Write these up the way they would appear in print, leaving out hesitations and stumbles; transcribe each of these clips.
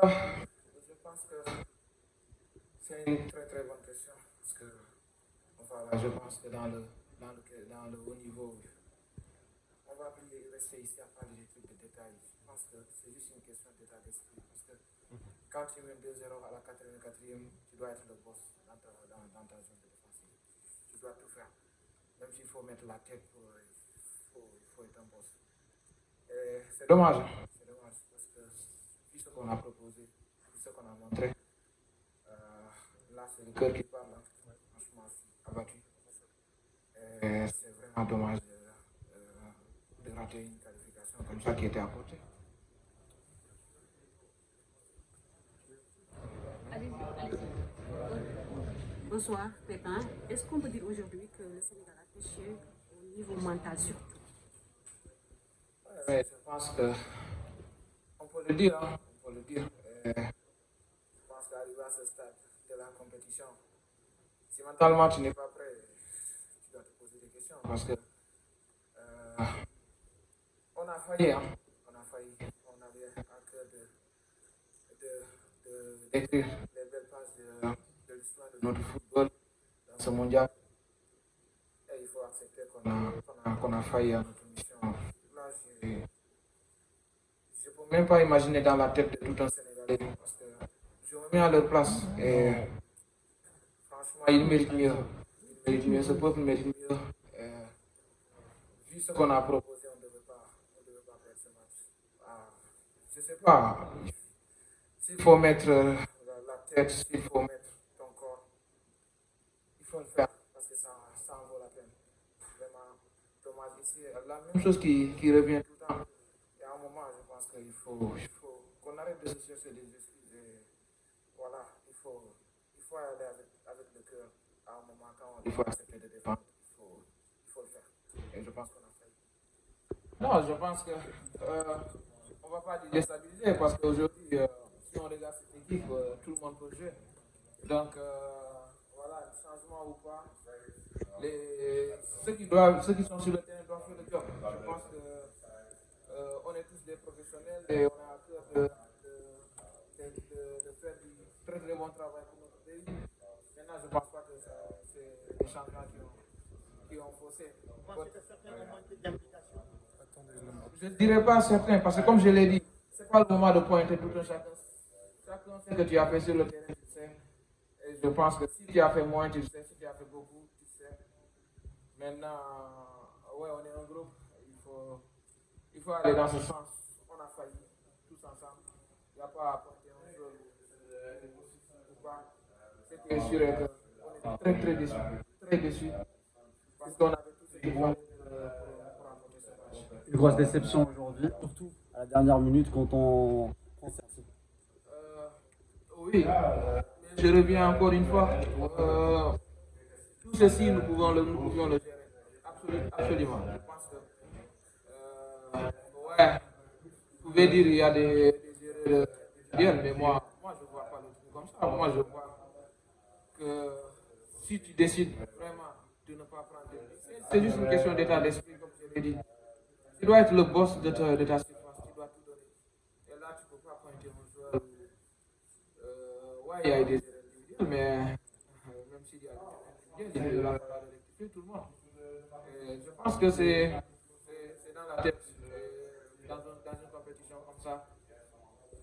Je pense que c'est une très très bonne question. Parce que voilà, je pense que dans le haut niveau, on va plus rester ici à parler des trucs de détails. Je pense que c'est juste une question d'état d'esprit. Parce que quand tu mets 2-0 à la 84e, tu dois être le boss dans ta zone de défensive. Tu dois tout faire. Même s'il faut mettre la tête il faut être un boss. Et c'est dommage. C'est dommage parce que vu ce qu'on a proposé, vu ce qu'on a montré, là c'est le cœur qui parle. Hein. Franchement, je suis abattu. Et c'est vraiment dommage de rater une qualification comme ça qui était à côté. Bonsoir, Pépin. Est-ce qu'on peut dire aujourd'hui que le Sénégal a péché au niveau mental surtout? Ouais, je pense que on peut le dire, hein, on peut le dire. Je pense qu'arriver à ce stade de la compétition, si mentalement tu n'es pas prêt, tu dois te poser des questions parce que on a failli, hein, on a failli, on avait à cœur d'écrire les belles pages de l'histoire de notre football dans ce mondial. Et il faut accepter qu'on a failli à notre mission. Là, je ne peux même pas imaginer dans la tête de tout un Sénégalais parce que je me mets à leur place et franchement, ils méritent mieux. Ils méritent mieux, ce peuple mérite mieux. Vu ce qu'on a proposé, on ne devait pas perdre ce match. Ah, je ne sais pas. S'il faut mettre la tête, s'il faut mettre ton corps, il faut le faire parce que ça en vaut la peine. Vraiment, dommage ici. La même chose qui revient tout le temps. Et à un moment, je pense qu'il faut qu'on arrête de se chercher des excuses. Et voilà, il faut aller avec le cœur. À un moment, quand il faut accepter de défendre, il faut le faire. Et je pense qu'on a failli. Non, je pense que on ne va pas déstabiliser parce qu'aujourd'hui, si on regarde cette équipe, tout le monde peut jouer. Donc, voilà, changement ou pas, ceux qui sont sur le terrain doivent faire le job. Je pense que on est tous des professionnels et on a à cœur de faire du très très bon travail pour notre pays. Maintenant, je ne pense pas que c'est des changements qui ont faussé. Vous pensez que certains ont manqué d'implication? Je ne dirais pas certains, parce que comme je l'ai dit, ce n'est pas le moment de pointer tout un chacun. Chacun sait que tu as fait sur le terrain, tu sais. Et je pense que si tu as fait moins, tu sais. Si tu as fait beaucoup, tu sais. Maintenant, ouais, on est un groupe. Il faut aller dans ce sens. On a failli, tous ensemble. Il n'y a pas à pointer un seul ou pas. Ce qui est sûr est qu'on est très très déçus. Très déçus. Parce qu'on avait tout ce qu'il fallait pour remporter ce match. Une grosse déception aujourd'hui, surtout à la dernière minute quand on s'est assis. Oui, je reviens encore une fois. Tout ceci, nous pouvions le gérer. Absolument. Je pense que, ouais, vous pouvez dire qu'il y a des erreurs individuelles, mais moi, je ne vois pas le truc comme ça. Moi, je vois que si tu décides vraiment de ne pas prendre des risques, c'est juste une question d'état d'esprit, comme je l'ai dit. Tu dois être le boss de ta surface, tu dois tout donner. Et là, tu ne peux pas pointer un joueur. Ouais, il y a des erreurs individuelles, mais même s'il y a des erreurs individuelles, il va falloir rectifier tout le monde. Et je pense que c'est dans la tête. Dans une compétition comme ça,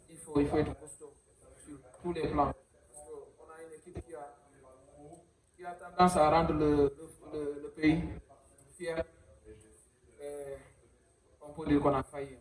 il faut être costaud sur tous les plans. Parce qu'on a une équipe qui a tendance à rendre le pays fier. Et on peut dire qu'on a failli.